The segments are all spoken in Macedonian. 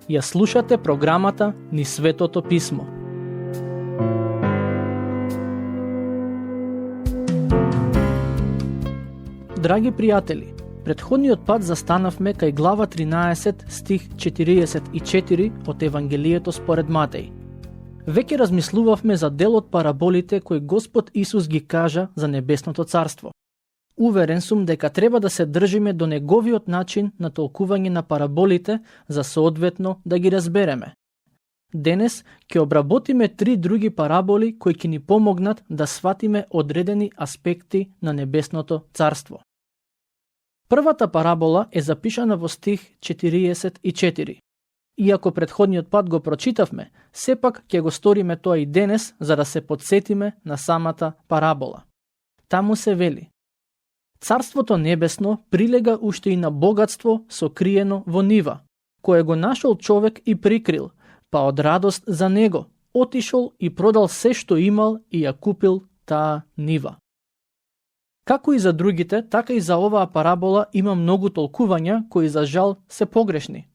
Ја слушате програмата Ни Светото Писмо. Драги пријатели, претходниот пат застанавме кај глава 13, стих 44 од Евангелието според Матеј. Веќе размислувавме за дел од параболите кои Господ Исус ги кажа за небесното царство. Уверен сум дека треба да се држиме до неговиот начин на толкување на параболите за соодветно да ги разбереме. Денес ќе обработиме 3 други параболи кои ќе ни помогнат да сватиме одредени аспекти на небесното царство. Првата парабола е запишана во стих 44. Иако претходниот пат го прочитавме, сепак ќе го сториме тоа и денес за да се подсетиме на самата парабола. Таму се вели: Царството небесно прилега уште и на богатство сокриено во нива, кое го нашол човек и прикрил, па од радост за него отишол и продал се што имал и ја купил таа нива. Како и за другите, така и за оваа парабола има многу толкувања кои за жал се погрешни.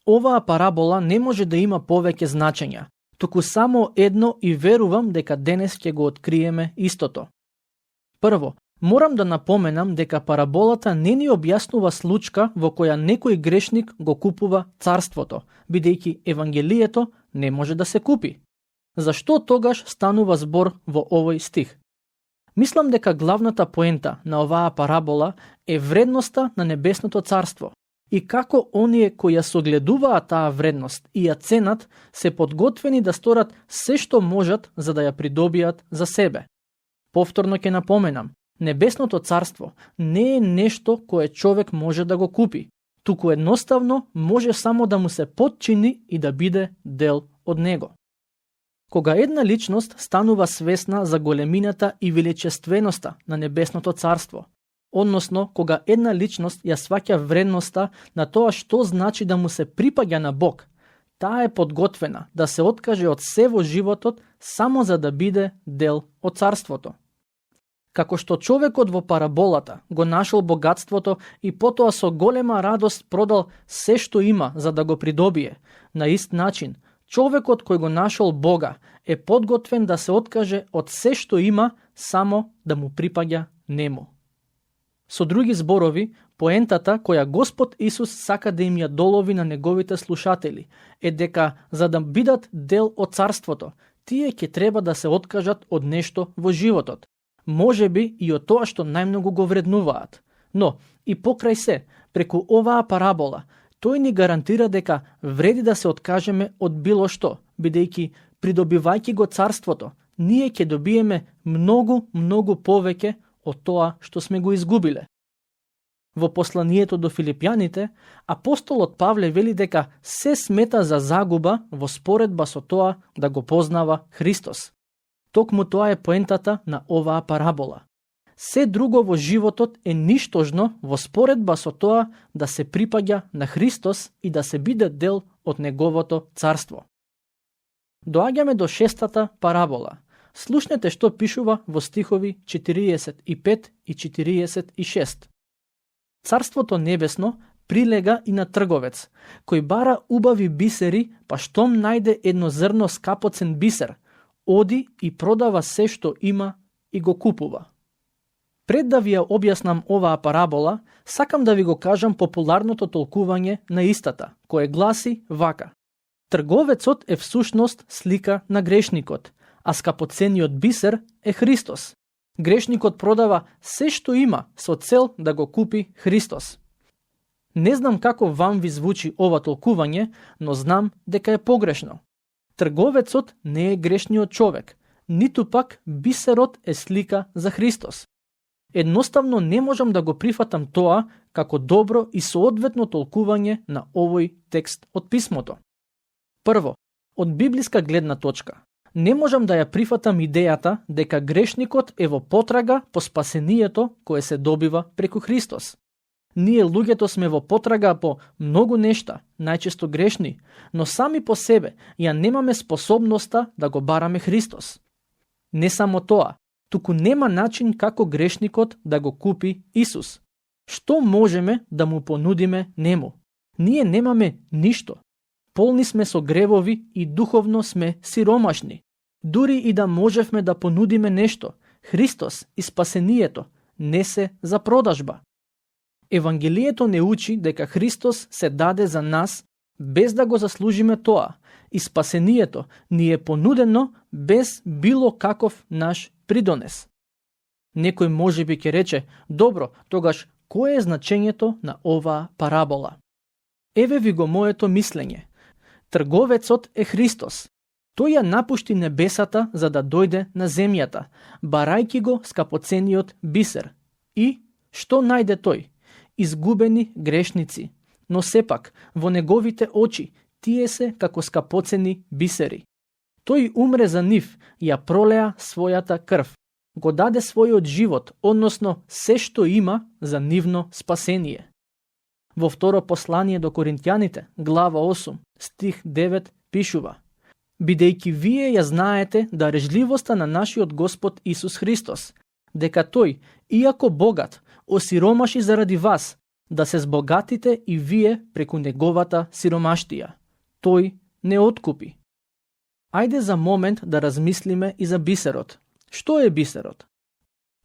Оваа парабола не може да има повеќе значења, туку само едно и верувам дека денес ќе го откриеме истото. Прво, морам да напоменам дека параболата не ни објаснува случка во која некој грешник го купува царството, бидејќи Евангелието не може да се купи. Зашто тогаш станува збор во овој стих? Мислам дека главната поента на оваа парабола е вредноста на небесното царство и како оние кои ја согледуваат таа вредност и ја ценат се подготвени да сторат се што можат за да ја придобијат за себе. Повторно ќе напоменам, небесното царство не е нешто кое човек може да го купи, туку едноставно може само да му се подчини и да биде дел од него. Кога една личност станува свесна за големината и величественоста на небесното царство, односно кога една личност ја сваќа вредноста на тоа што значи да му се припаѓа на Бог, таа е подготвена да се откаже од се во животот само за да биде дел од царството. Како што човекот во параболата го нашол богатството и потоа со голема радост продал се што има за да го придобие, на ист начин, човекот кој го нашол Бога е подготвен да се откаже од се што има само да му припаѓа нему. Со други зборови, поентата која Господ Исус сака да им ја долови на неговите слушатели е дека за да бидат дел од царството, тие ќе треба да се откажат од нешто во животот. Може би и од тоа што најмногу го вреднуваат. Но, и покрај се, преку оваа парабола, тој ни гарантира дека вреди да се откажеме од било што, бидејќи придобивајќи го царството, ние ќе добиеме многу повеќе од тоа што сме го изгубиле. Во посланието до Филипјаните, апостолот Павле вели дека се смета за загуба во споредба со тоа да го познава Христос. Токму тоа е поентата на оваа парабола. Се друго во животот е ништожно во споредба со тоа да се припаѓа на Христос и да се биде дел од неговото царство. Доаѓаме до 6-та парабола. Слушнете што пишува во стихови 45 и 46. Царството небесно прилега и на трговец, кој бара убави бисери, па штом најде едно зрно скапоцен бисер, оди и продава се што има и го купува. Пред да ви ја објаснам оваа парабола, сакам да ви го кажам популарното толкување на истата, кое гласи вака: трговецот е всушност слика на грешникот, а скапоцениот бисер е Христос. Грешникот продава се што има со цел да го купи Христос. Не знам како вам ви звучи ова толкување, но знам дека е погрешно. Трговецот не е грешниот човек, ниту пак бисерот е слика за Христос. Едноставно не можам да го прифатам тоа како добро и соодветно толкување на овој текст од писмото. Прво, од библиска гледна точка, не можам да ја прифатам идејата дека грешникот е во потрага по спасението кое се добива преку Христос. Ние луѓето сме во потрага по многу нешта, најчесто грешни, но сами по себе ја немаме способноста да го бараме Христос. Не само тоа, туку нема начин како грешникот да го купи Исус. Што можеме да му понудиме нему? Ние немаме ништо. Полни сме со гревови и духовно сме сиромашни. Дури и да можевме да понудиме нешто, Христос и спасението не се за продажба. Евангелието не учи дека Христос се даде за нас без да го заслужиме тоа, и спасението ни е понудено без било каков наш придонес. Некој можеби ќе рече: добро, тогаш кое е значењето на оваа парабола? Еве ви го моето мислење. Трговецот е Христос. Тој ја напушти небесата за да дојде на земјата, барајки го скапоцениот бисер. И што најде тој? Изгубени грешници, но сепак во неговите очи тие се како скапоцени бисери. Тој умре за нив, ја пролеа својата крв, го даде својот живот, односно се што има за нивно спасение. Во второ послание до Коринтјаните, глава 8, стих 9 пишува: бидејќи вие ја знаете дарежливоста на нашиот Господ Исус Христос, дека тој, иако богат, осиромаши заради вас, да се збогатите и вие преку неговата сиромаштија. Тој не откупи. Ајде за момент да размислиме и за бисерот. Што е бисерот?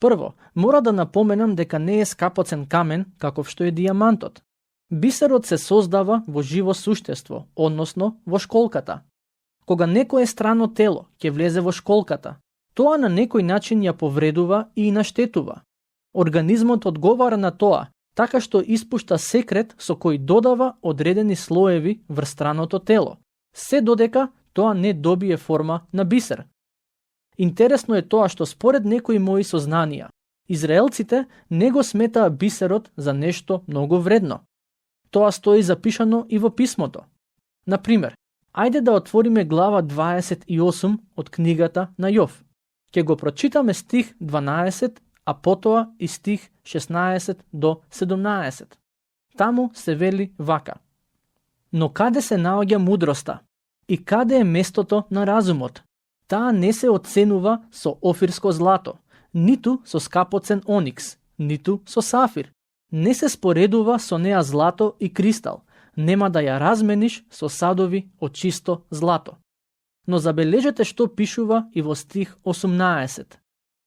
Прво, мора да напоменам дека не е скапоцен камен каков што е дијамантот. Бисерот се создава во живо суштество, односно во школката. Кога некое страно тело ќе влезе во школката, тоа на некој начин ја повредува и наштетува. Организмот одговара на тоа, така што испушта секрет со кој додава одредени слоеви врз страното тело, се додека тоа не добие форма на бисер. Интересно е тоа што според некои мои сознанија, израелците не го сметаа бисерот за нешто многу вредно. Тоа стои запишано и во писмото. Например, ајде да отвориме глава 28 од книгата на Јов. Ќе го прочитаме стих 12, а потоа и стих 16 до 17. Таму се вели вака: но каде се наоѓа мудроста и каде е местото на разумот? Таа не се оценува со офирско злато, ниту со скапоцен оникс, ниту со сафир. Не се споредува со неа злато и кристал, нема да ја размениш со садови од чисто злато. Но забележете што пишува и во стих 18.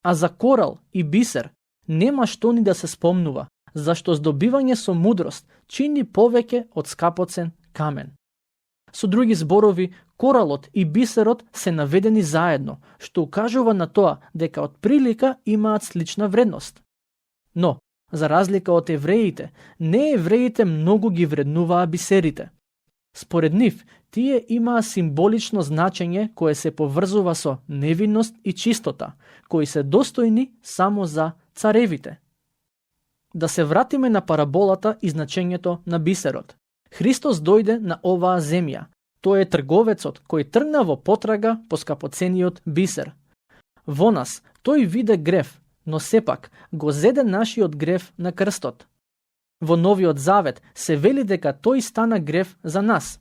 А за корал и бисер нема што ни да се спомнува, зашто здобивање со мудрост чини повеќе од скапоцен камен. Со други зборови, коралот и бисерот се наведени заедно, што укажува на тоа дека од прилика имаат слична вредност. Но, за разлика од евреите, не евреите многу ги вреднуваа бисерите. Според нив, тие имаа символично значење кое се поврзува со невинност и чистота, кои се достојни само за царевите. Да се вратиме на параболата и значењето на бисерот. Христос дојде на оваа земја. Тој е трговецот кој тргна во потрага по скапоцениот бисер. Во нас тој виде грев, но сепак го зеде нашиот грев на крстот. Во Новиот Завет се вели дека тој стана грев за нас.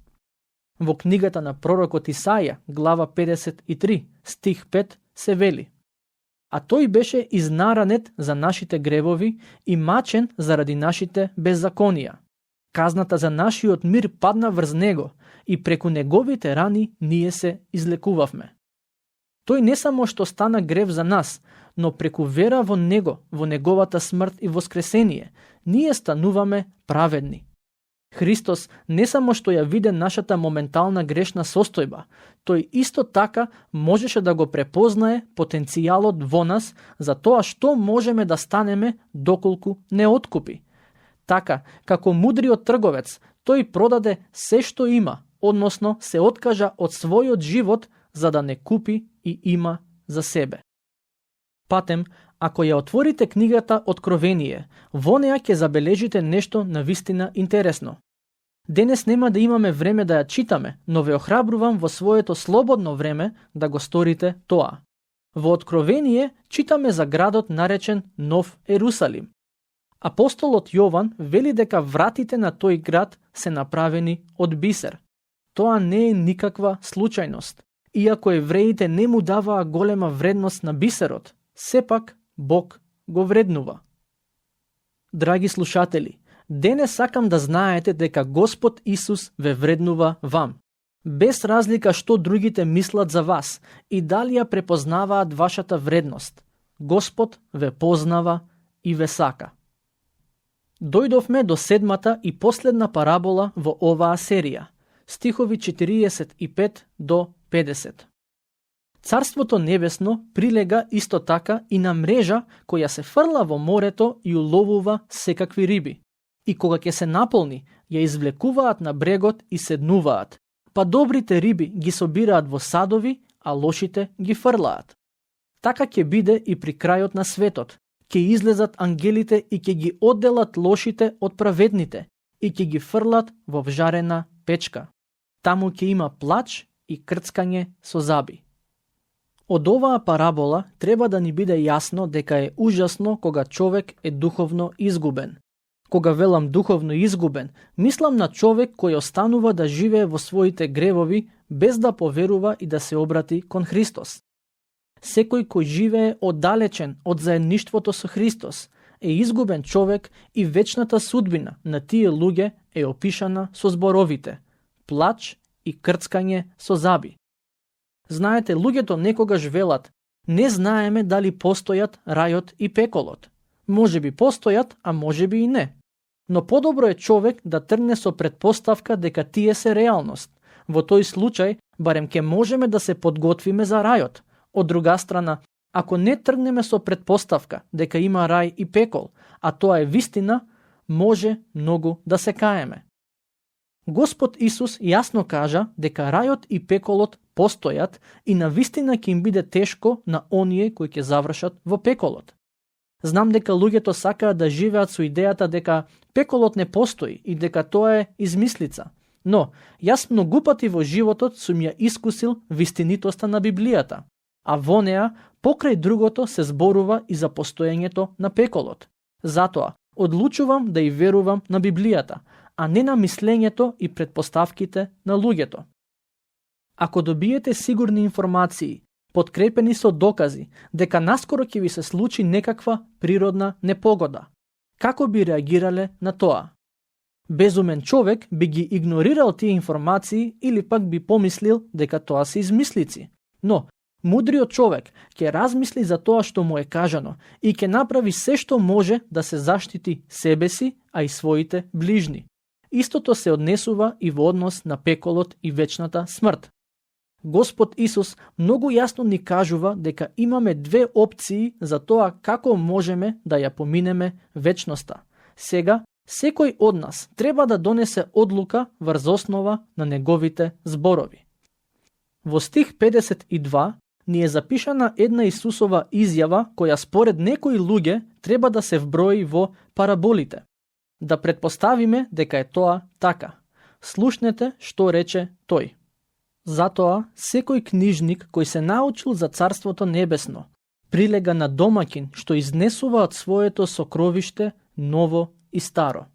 Во книгата на пророкот Исаја, глава 53, стих 5 се вели: а тој беше изнаранет за нашите гревови и мачен заради нашите беззаконија. Казната за нашиот мир падна врз него и преку неговите рани ние се излекувавме. Тој не само што стана грев за нас, но преку вера во него, во неговата смрт и воскресение, ние стануваме праведни. Христос не само што ја виде нашата моментална грешна состојба, тој исто така можеше да го препознае потенцијалот во нас за тоа што можеме да станеме доколку не откупи. Така, како мудриот трговец, тој продаде се што има, односно се откажа од својот живот за да не купи и има за себе. Патем, ако ја отворите книгата Откровение, во неа ќе забележите нешто навистина интересно. Денес нема да имаме време да ја читаме, но ве охрабрувам во своето слободно време да го сторите тоа. Во Откровение читаме за градот наречен Нов Ерусалим. Апостолот Јован вели дека вратите на тој град се направени од бисер. Тоа не е никаква случајност. Иако евреите не му даваа голема вредност на бисерот, сепак Бог го вреднува. Драги слушатели, денес сакам да знаете дека Господ Исус ве вреднува вам. без разлика што другите мислат за вас и дали ја препознаваат вашата вредност. Господ ве познава и ве сака. Дојдовме до седмата и последна парабола во оваа серија, стихови 45 до 50. Царството небесно прилега исто така и на мрежа која се фрла во морето и уловува секакви риби. И кога ќе се наполни, ја извлекуваат на брегот и седнуваат, па добрите риби ги собираат во садови, а лошите ги фрлаат. Така ќе биде и при крајот на светот. Ќе излезат ангелите и ќе ги одделат лошите од праведните и ќе ги фрлат во вжарена печка. Таму ќе има плач и крцкање со заби. Од оваа парабола треба да ни биде јасно дека е ужасно кога човек е духовно изгубен. Кога велам духовно изгубен, мислам на човек кој останува да живее во своите гревови без да поверува и да се обрати кон Христос. Секој кој живее оддалечен од заедништвото со Христос е изгубен човек и вечната судбина на тие луѓе е опишана со зборовите плач и крцкање со заби. Знаете, луѓето некогаш велат, не знаеме дали постојат рајот и пеколот. Може би постојат, а може би и не. Но подобро е човек да тргне со предпоставка дека тие се реалност. Во тој случај, барем ќе можеме да се подготвиме за рајот. Од друга страна, ако не тргнеме со предпоставка дека има рај и пекол, а тоа е вистина, може многу да се каеме. Господ Исус јасно кажа дека рајот и пеколот постојат и на вистина ќе им биде тешко на оние кои ќе завршат во пеколот. Знам дека луѓето сакаат да живеат со идејата дека пеколот не постои и дека тоа е измислица. Но, јас многу пати во животот сум ја искусил вистинитоста на Библијата, а во неа, покрај другото, се зборува и за постоењето на пеколот. Затоа, одлучувам да и верувам на Библијата, а не на мислењето и предпоставките на луѓето. Ако добиете сигурни информации, подкрепени со докази, дека наскоро ќе ви се случи некаква природна непогода, како би реагирале на тоа? Безумен човек би ги игнорирал тие информации или пак би помислил дека тоа се измислици. Но, мудриот човек ќе размисли за тоа што му е кажано и ќе направи се што може да се заштити себе си, а и своите ближни. Истото се однесува и во однос на пеколот и вечната смрт. Господ Исус многу јасно ни кажува дека имаме две опции за тоа како можеме да ја поминеме вечноста. Сега, секој од нас треба да донесе одлука врз основа на неговите зборови. Во стих 52 ни е запишана една Исусова изјава која според некои луѓе треба да се вброи во параболите. Да предпоставиме дека е тоа така. Слушнете што рече тој. Затоа, секој книжник кој се научил за Царството Небесно, прилега на домаќин што изнесува од своето сокровиште ново и старо.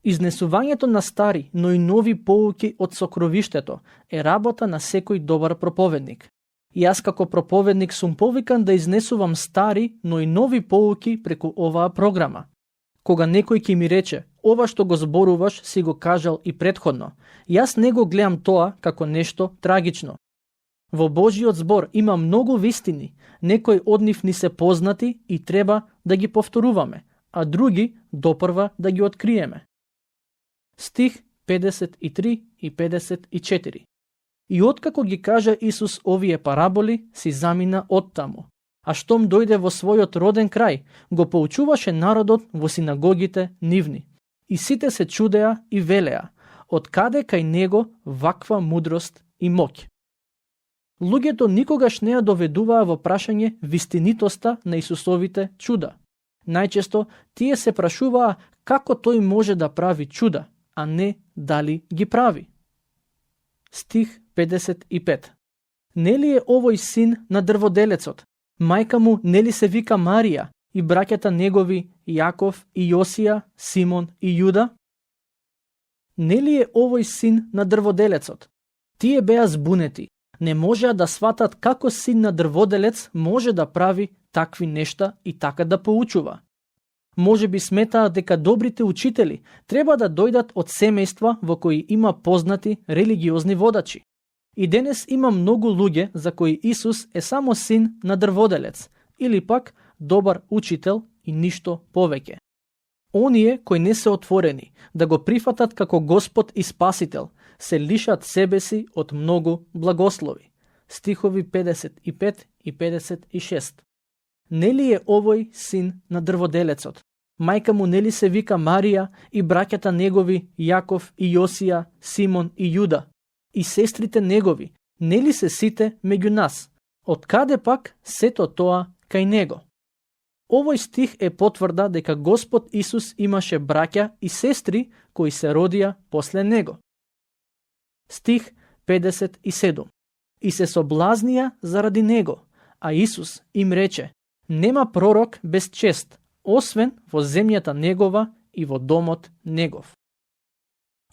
Изнесувањето на стари, но и нови поуки од сокровиштето е работа на секој добар проповедник. И јас како проповедник сум повикан да изнесувам стари, но и нови поуки преку оваа програма. Кога некој ќе ми рече, ова што го зборуваш си го кажал и претходно, јас не го гледам тоа како нешто трагично. Во Божиот збор има многу вистини, некои од нив ни се познати и треба да ги повторуваме, а други допрва да ги откриеме. Стих 53 и 54. И откако ги кажа Исус овие параболи, си замина оттаму. А штом дојде во својот роден крај, го поучуваше народот во синагогите нивни. И сите се чудеа и велеа, од каде кај него ваква мудрост и моќ. Луѓето никогаш не ја доведуваа во прашање вистинитоста на Исусовите чуда. Најчесто тие се прашуваа како тој може да прави чуда, а не дали ги прави. Стих 55. Нели е овој син на дрводелецот? Мајка му нели се вика Марија и браќата негови Јаков и Јосија, Симон и Јуда? Нели е овој син на дрводелецот? Тие беа збунети, не можеа да сватат како син на дрводелец може да прави такви нешта и така да поучува. Може би сметаат дека добрите учители треба да дојдат од семејства во кои има познати религиозни водачи. И денес има многу луѓе за кои Исус е само син на дрводелец или пак добар учител и ништо повеќе. Оние кои не се отворени да го прифатат како Господ и Спасител, се лишат себе си од многу благослови. Стихови 55 и 56. Нели е овој син на дрводелецот? Мајка му нели се вика Марија и браќата негови Јаков и Јосија, Симон и Јуда? И сестрите негови, нели се сите меѓу нас? Од каде пак сето тоа кај него? Овој стих е потврда дека Господ Исус имаше браќа и сестри кои се родија после него. Стих 57. И се соблазнија заради него, а Исус им рече: нема пророк без чест, освен во земјата негова и во домот негов.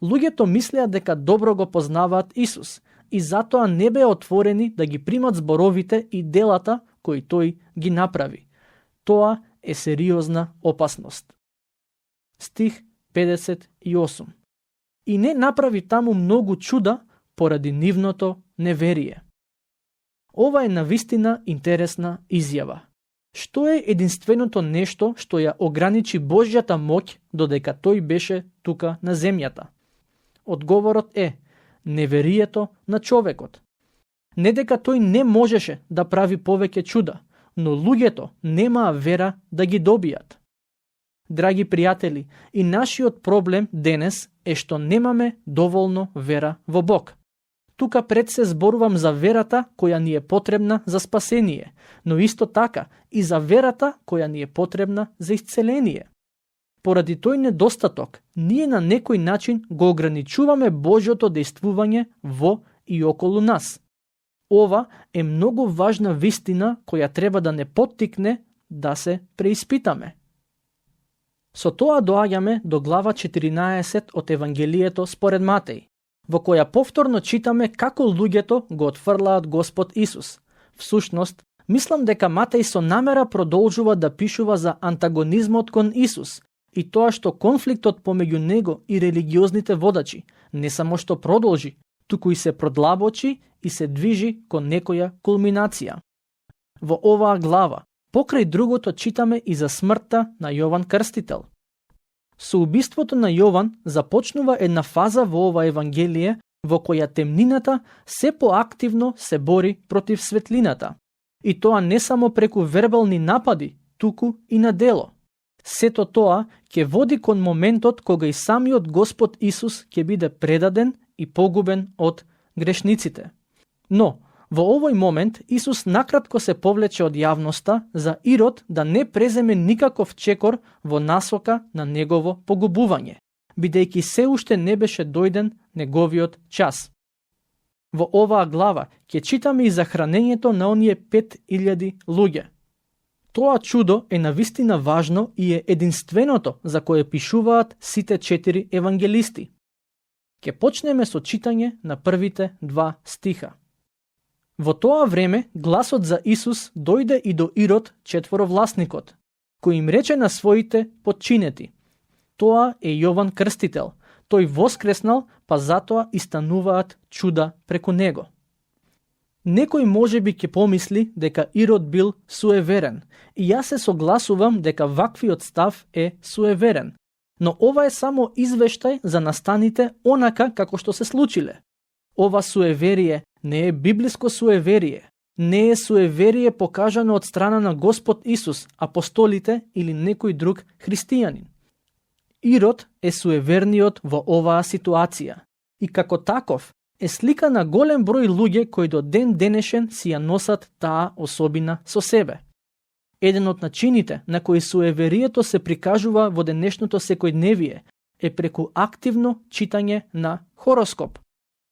Луѓето мислеа дека добро го познаваат Исус и затоа не беа отворени да ги примат зборовите и делата кои тој ги направи. Тоа е сериозна опасност. Стих 58. И не направи таму многу чуда поради нивното неверие. Ова е навистина интересна изјава. Што е единственото нешто што ја ограничи Божјата моќ додека тој беше тука на земјата? Одговорот е неверието на човекот. Не дека тој не можеше да прави повеќе чуда, но луѓето немаа вера да ги добијат. Драги пријатели, и нашиот проблем денес е што немаме доволно вера во Бог. Тука пред се зборувам за верата која ни е потребна за спасение, но исто така и за верата која ни е потребна за исцеление. Поради тој недостаток, ние на некој начин го ограничуваме Божјото дејствување во и околу нас. Ова е многу важна вистина која треба да не поттикне да се преиспитаме. Со тоа доаѓаме до глава 14 од Евангелието според Матеј, во која повторно читаме како луѓето го отфрлаат Господ Исус. Всушност, мислам дека Матеј со намера продолжува да пишува за антагонизмот кон Исус и тоа што конфликтот помеѓу него и религиозните водачи не само што продолжи, туку и се продлабочи и се движи кон некоја кулминација. Во оваа глава, покрај другото, читаме и за смртта на Јован Крстител. Со убиството на Јован започнува една фаза во ова Евангелие во која темнината се поактивно се бори против светлината. И тоа не само преку вербални напади, туку и на дело. Сето тоа ќе води кон моментот кога и самиот Господ Исус ќе биде предаден и погубен од грешниците. Но, во овој момент Исус накратко се повлече од јавноста за Ирод да не преземе никаков чекор во насока на негово погубување, бидејќи се уште не беше дојден неговиот час. Во оваа глава ќе читаме и за хранењето на оние 5000 луѓе. Тоа чудо е навистина важно и е единственото за кое пишуваат сите 4 евангелисти. Ке почнеме со читање на првите 2 стиха. Во тоа време гласот за Исус дојде и до Ирод четворовласникот, кој им рече на своите подчинети: тоа е Јован Крстител, тој воскреснал, па затоа и стануваат чуда преку него. Некој можеби ќе помисли дека Ирод бил суеверен, и јас се согласувам дека ваквиот став е суеверен, но ова е само извештај за настаните онака како што се случиле. Ова суеверие не е библиско суеверие, не е суеверие покажано од страна на Господ Исус, апостолите или некој друг христијанин. Ирод е суеверниот во оваа ситуација и како таков е слика на голем број луѓе кои до ден денешен си ја носат таа особина со себе. Еден од начините на кои суеверието се прикажува во денешното секојдневие е преку активно читање на хороскоп.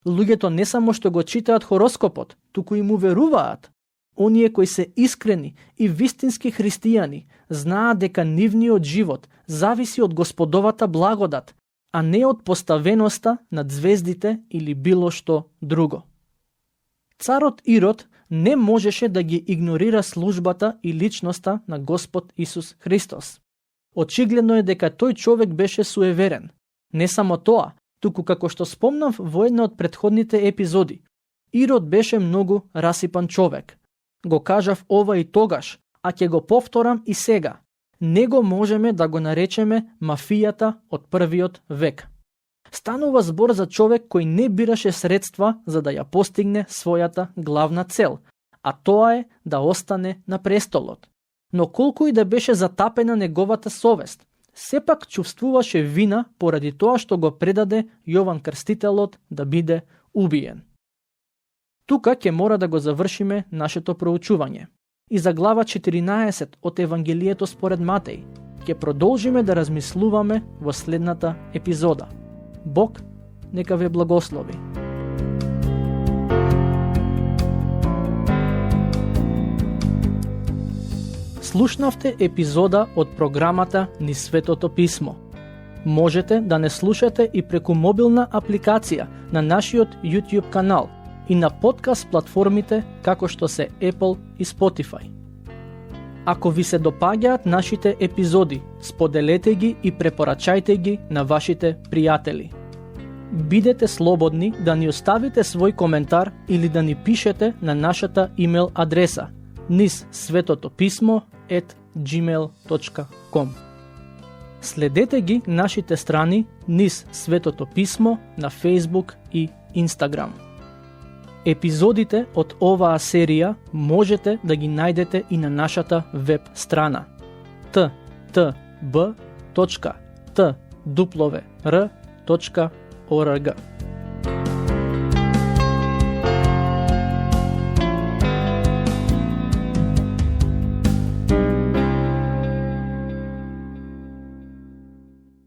Луѓето не само што го читаат хороскопот, туку и му веруваат. Оние кои се искрени и вистински христијани знаат дека нивниот живот зависи од Господовата благодат, а не од поставеноста над звездите или било што друго. Царот Ирод не можеше да ги игнорира службата и личноста на Господ Исус Христос. Очигледно е дека тој човек беше суеверен. Не само тоа, туку како што спомнав во една од претходните епизоди, Ирод беше многу расипан човек. Го кажав ова и тогаш, а ќе го повторам и сега. Него можеме да го наречеме мафијата од првиот век. Станува збор за човек кој не бираше средства за да ја постигне својата главна цел, а тоа е да остане на престолот. Но колку и да беше затапена неговата совест, сепак чувствуваше вина поради тоа што го предаде Јован Крстителот да биде убиен. Тука ќе мора да го завршиме нашето проучување. И за глава 14 од Евангелието според Матеј ќе продолжиме да размислуваме во следната епизода. Бог нека ве благослови. Слушнавте епизода од програмата Низ Светото Писмо. Можете да не слушате и преку мобилна апликација на нашиот YouTube канал и на подкаст платформите како што се Apple и Spotify. Ако ви се допаѓаат нашите епизоди, споделете ги и препорачајте ги на вашите пријатели. Бидете слободни да ни оставите свој коментар или да ни пишете на нашата имейл адреса nizsvetotopисmo@gmail.com. Следете ги нашите страни Низ Светото Писмо на Facebook и Instagram. Епизодите од оваа серија можете да ги најдете и на нашата веб страна ttb.twr.org.